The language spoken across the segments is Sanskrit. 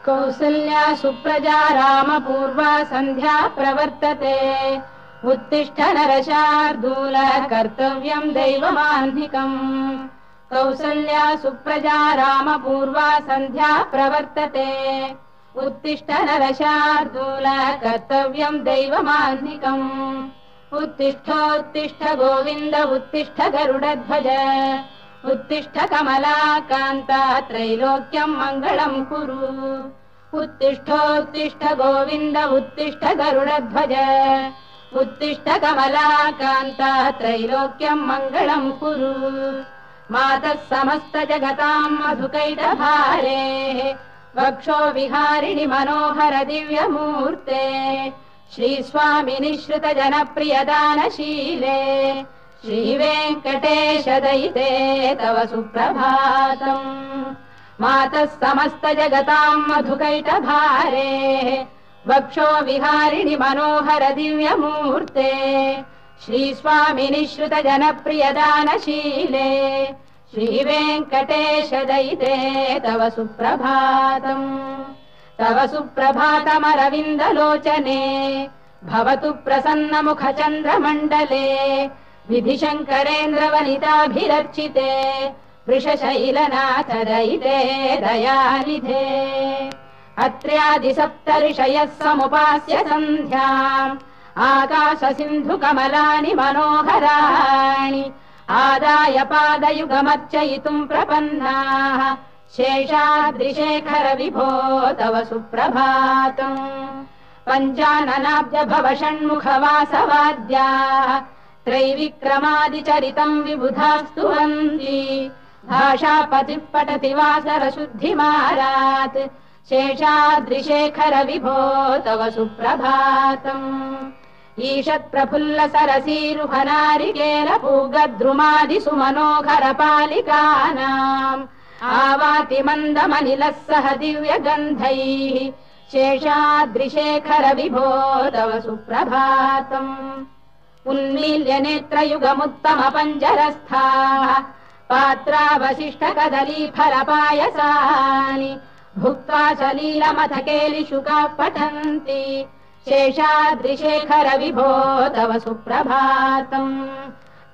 कौसल्या सुप्रजा रामपूर्वा सन्ध्या प्रवर्तते उत्तिष्ठ नरशार्दूल कर्तव्यम् दैवमाह्निकम् कौसल्या सुप्रजा रामपूर्वा सन्ध्या प्रवर्तते उत्तिष्ठ नरशार्दूल कर्तव्यम् दैवमाह्निकम् उत्तिष्ठोत्तिष्ठ गोविन्द उत्तिष्ठ गरुडध्वज उत्तिष्ठ कमलाकान्ता त्रैलोक्यम् मङ्गलम् कुरु उत्तिष्ठोत्तिष्ठ गोविन्द उत्तिष्ठ गरुडध्वज उत्तिष्ठ कमलाकान्ता त्रैलोक्यम् मङ्गलम् कुरु मातः समस्त जगताम् मधुकैटभारेः वक्षो विहारिणि मनोहर दिव्यमूर्ते श्रीस्वामिनि श्रुत जनप्रियदानशीले श्रीवेङ्कटेश दयिते तव सुप्रभातम् मातः समस्त जगताम् मधुकैटभारेः वक्षो विहारिणि मनोहर दिव्यमूर्ते श्रीस्वामिनि श्रुत जनप्रियदानशीले श्रीवेङ्कटेश दयिते तव सुप्रभातम् तव सुप्रभातमरविन्दलोचने भवतु प्रसन्नमुख चन्द्रमण्डले विधिशङ्करेन्द्रवनिताभिरर्चिते वृषशैलनाथ दयिते दयानिधे अत्र्यादिसप्तऋषयः समुपास्य सन्ध्याम् आकाश सिन्धु कमलानि मनोहराणि आदाय पादयुगमर्चयितुम् प्रपन्नाः शेषाद्रिशेखर विभो तव सुप्रभातम् पञ्चाननाब्ज भव षण्मुख वासवाद्याः त्रैविक्रमादिचरितम् विबुधा स्तुवन्ति भाषापतिः पठति वासर शुद्धिमारात् शेषाद्रिशेखर विभो तव सुप्रभातम् ईषत् प्रफुल्ल सरसीरुहनारिकेल पूगद्रुमादि सुमनोहर पालिकानाम् आवाति मन्दमनिलः सह दिव्यगन्धैः शेषाद्रिशेखर विभो तव सुप्रभातम् उन्मील्य नेत्रयुगमुत्तम पञ्जरस्थाः पात्रावशिष्ट कदलीफलपायसानि भुक्त्वा सलीलमथ केलिशुकाः पठन्ति शेषाद्रिशेखर विभो तव सुप्रभातम्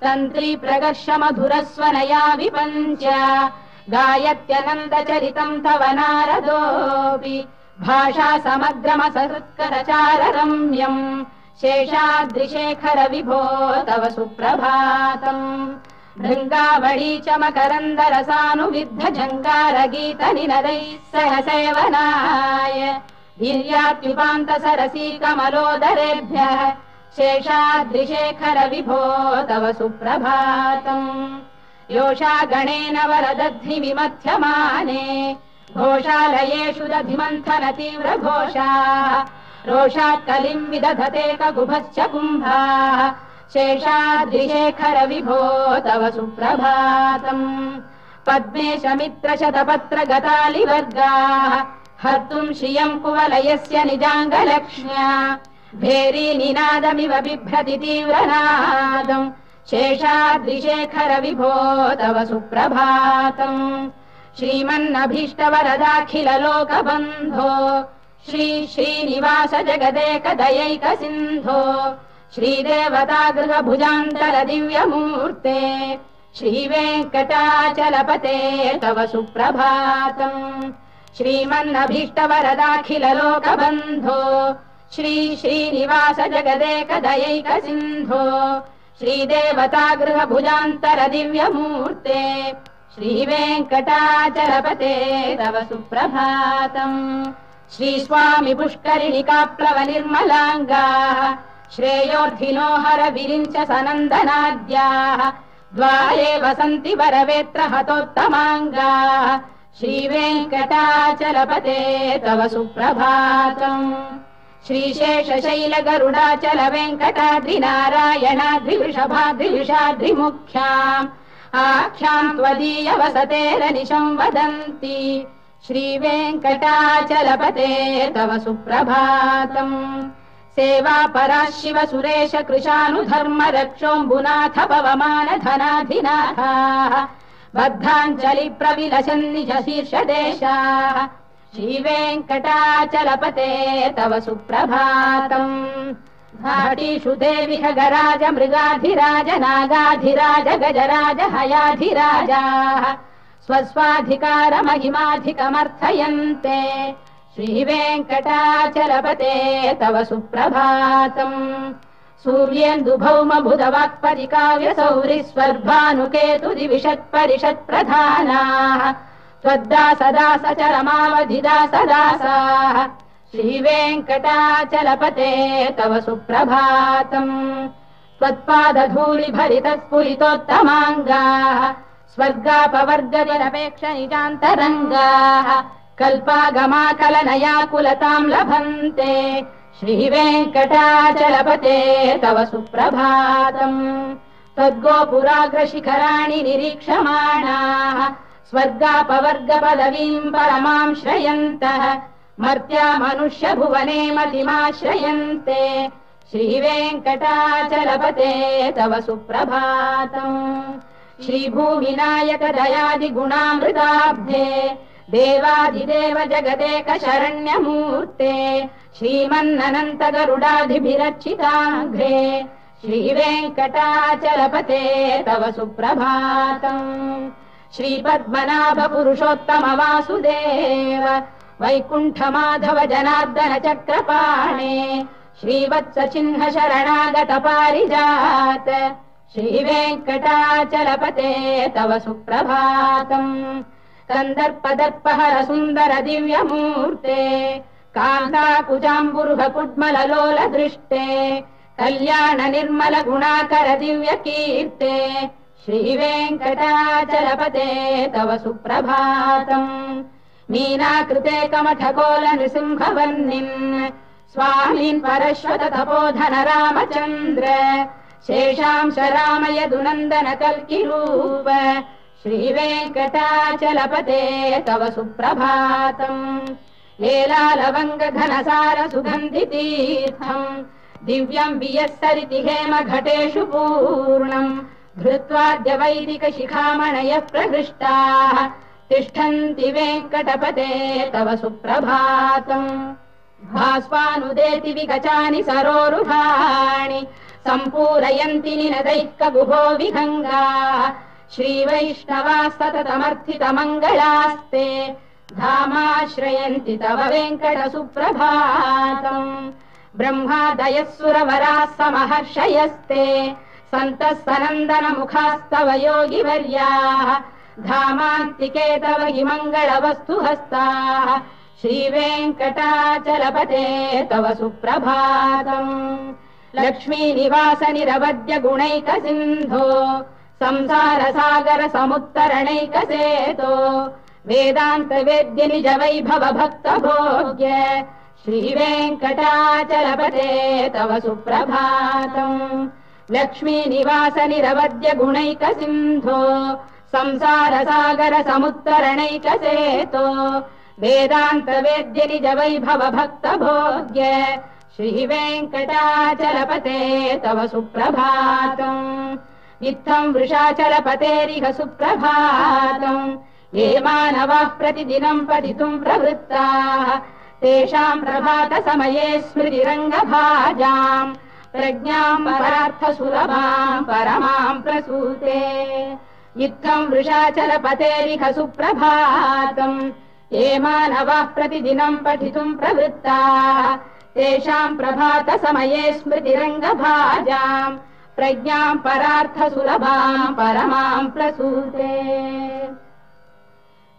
तन्त्री प्रगर्ष मधुरस्वनया विपञ्च गायत्यनन्दचरितम् तव नारदोऽपि भाषा समग्रमसहृत्करचार रम्यम् शेषाद्रिशेखर विभो तव सुप्रभातम् भृङ्गावळी च मकरन्दरसानुविद्ध जङ्गारगीत निनदैः सह सेवनाय वीर्यात्युपान्त सरसी कमलोदरेभ्यः शेषाद्रिशेखर विभो तव सुप्रभातम् योषा गणेन वरदध्नि विमथ्यमाने घोषालयेषु दधिमन्थन तीव्र घोषाः रोषात् कलिम् विदधते ककुभश्च कुम्भाः शेषाद्रिशेखर विभो तव सुप्रभातम् पद्मेश मित्र शतपत्र गतालिवर्गाः हर्तुम् श्रियम् कुवलयस्य निजाङ्गलक्ष्म्या भेरी निनादमिव बिभ्रति तीव्रनादम् शेषाद्रिशेखर विभो तव सुप्रभातम् श्रीमन्नभीष्टवरदाखिल लोकबन्धो श्री श्रीनिवास जगदेक दयैक सिन्धो श्रीदेवतागृह भुजान्तल दिव्यमूर्ते श्रीवेङ्कटाचलपते तव सुप्रभातम् श्रीमन्नभीष्टवरदाखिल लोकबन्धो श्री श्रीनिवास जगदेक दयैक सिन्धो श्रीदेवतागृह भुजान्तर दिव्यमूर्ते श्रीवेङ्कटाचलपते तव सुप्रभातम् श्रीस्वामि पुष्करिणिकाप्लव निर्मलाङ्गाः श्रेयोर्धिनो हर विरिञ्च सनन्दनाद्याः द्वारे वसन्ति वरवेत्र हतोत्तमाङ्गाः श्रीवेङ्कटाचलपते तव सुप्रभातम् श्रीशेषशैल गरुडाचल वेङ्कटाद्रिनारायणाद्रिवृषभाद्रिविषाद्रिमुख्याम् आख्याम् त्वदीय वसतेरनिशम् वदन्ति श्रीवेङ्कटाचलपते तव सुप्रभातम् सेवा परा शिव सुरेश कृशानुधर्म रक्षोऽम्बुनाथ पवमान धनाधिनाथाः बद्धाञ्जलि प्रविलसन् निज शीर्षदेशाः श्रीवेङ्कटाचलपते तव सुप्रभातम् घाटीषु देवि खगराज मृगाधिराज नागाधिराज गजराज हयाधिराजाः स्वस्वाधिकारमहिमाधिकमर्थयन्ते श्रीवेङ्कटाचलपते तव सुप्रभातम् सूर्येन्दुभौमबुधवाक्परिकाव्यसौरिस्वर्भानुकेतुदिविषत्परिषत्प्रधानाः त्वद्दासदासचरमावधिदासदासाः श्रीवेङ्कटाचलपते तव सुप्रभातम् त्वत्पादधूलिभरितस्फुलितोत्तमाङ्गाः स्वर्गापवर्गनिरपेक्षनिजान्तरङ्गाः कल्पागमाकलनयाकुलताम् लभन्ते श्रीवेङ्कटाचलपते तव सुप्रभातम् त्वद्गोपुराग्रशिखराणि निरीक्षमाणाः स्वर्गापवर्गपदवीम् परमाम् श्रयन्तः मर्त्या मनुष्यभुवने मतिमाश्रयन्ते श्रीवेङ्कटाचलपते तव सुप्रभातम् श्रीभूमिनायक दयादिगुणामृताब्धे देवादिदेव जगदेक शरण्यमूर्ते श्रीमन्ननन्त गरुडाधिभिरर्चिताङ्घ्रे श्रीवेङ्कटाचलपते तव सुप्रभातम् श्रीपद्मनाभ पुरुषोत्तम वासुदेव वैकुण्ठ माधव जनार्दन चक्रपाणे श्रीवत्स चिह्न शरणागत पारिजात श्रीवेङ्कटाचलपते तव सुप्रभातम् कन्दर्पदर्पहर सुन्दर दिव्यमूर्ते कान्ताकुजाम्बुरुह कुड्मललोल दृष्टे कल्याण निर्मल गुणाकर दिव्य कीर्ते श्रीवेङ्कटाचलपते तव सुप्रभातम् मीनाकृते कमठकोल नृसिंहवर्णिन् स्वामीन् परश्वत तपोधन रामचन्द्र शेषांश रामयदुनन्दन कल्किरूप श्रीवेङ्कटाचलपते तव सुप्रभातम् लीलालवङ्ग घनसार सुगन्धितीर्थम् दिव्यम् वियस्सरिति हेम घटेषु पूर्णम् धृत्वाद्य वैदिक शिखामणयः प्रहृष्टाः तिष्ठन्ति वेङ्कटपते तव सुप्रभातम् भास्वानुदेति विगचानि सरोरुहाणि सम्पूरयन्ति निनदैः कगुभो विहङ्गाः श्रीवैष्णवाः सततमर्थितमङ्गलास्ते धामाश्रयन्ति तव वेङ्कट सुप्रभातम् ब्रह्मादयः सुरवराः समहर्षयस्ते सन्तः सनन्दन मुखास्तव योगिवर्याः धामान्तिके तव हि मङ्गलवस्तु हस्ताः श्रीवेङ्कटाचलपते तव सुप्रभातम् लक्ष्मीनिवास निरवद्य गुणैक सिन्धो संसार सागर समुत्तरणैक सेतो वेदान्त वेद्य निज वैभव भक्त भोग्य श्रीवेङ्कटाचलपते तव सुप्रभातम् लक्ष्मीनिवास निरवद्य गुणैक सिन्धो संसार सागर समुत्तरणैक सेतो वेदान्त वेद्य निज वैभव भक्त भोग्य श्रीवेङ्कटाचलपते तव सुप्रभातम् इत्थम् वृषाचलपतेरिह सुप्रभातम् ये मानवाः प्रतिदिनम् पठितुम् प्रवृत्ताः तेषाम् प्रभात समये स्मृतिरङ्गभाजाम् प्रज्ञाम् परार्थसुलभाम् परमाम् प्रसूते इत्थम् वृषाचलपतेरिह सुप्रभातम् ये मानवाः प्रतिदिनम् पठितुम् प्रवृत्ताः तेषाम् प्रभात समये स्मृतिरङ्गभाजाम् प्रज्ञाम् परार्थसुलभाम् परमाम् प्रसूते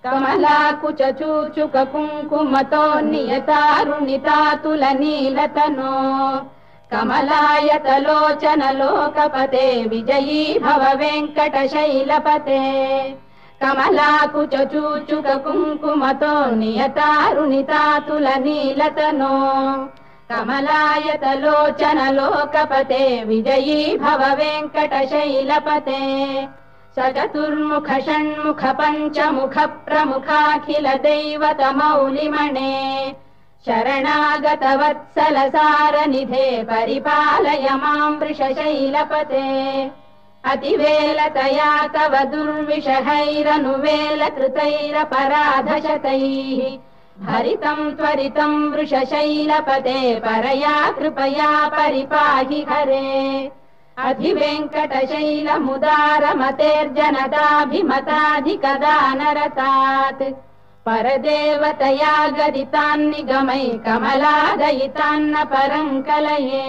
कमलाकुचूचुक कुङ्कुमतो नियतारुणितातुलनीलतनो कमलायतलोचन लोकपते विजयी भव वेङ्कटशैलपते कमलाकुचूचुक कुङ्कुमतो नियतारुणितातुलनीलतनो कमलायतलोचन लोकपते विजयी भव वेङ्कटशैलपते सचतुर्मुख षण्मुख पञ्चमुख प्रमुखाखिल दैवतमौलिमणे शरणागत वत्सल सारनिधे परिपालय माम् वृषशैलपते अतिवेलतया तव दुर्विषहैरनुवेल कृतैरपराधशतैः भरितम् त्वरितम् वृषशैलपते परया कृपया परिपाहि हरे अधिवेङ्कटशैलमुदारमतेर्जनदाभिमताधिकदानरतात् परदेवतया गदितान्निगमै कमलादयितान्न परम् कलये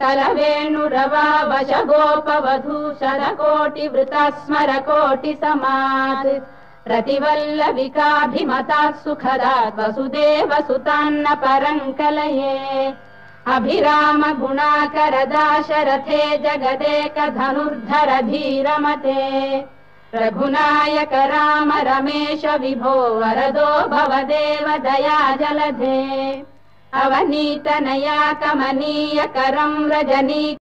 कलवेणुरवावशगोपवधूशरकोटिवृता स्मरकोटिसमात् रतिवल्लविकाभिमताः सुखदात् वसुदेवसुतान्न परम् कलये अभिराम गुणाकरदाशरथे जगदेकधनुर्धर धीरमते रघुनायक राम रमेश विभो वरदो भवदेव दया जलधे अवनीतनया कमनीय करं रजनी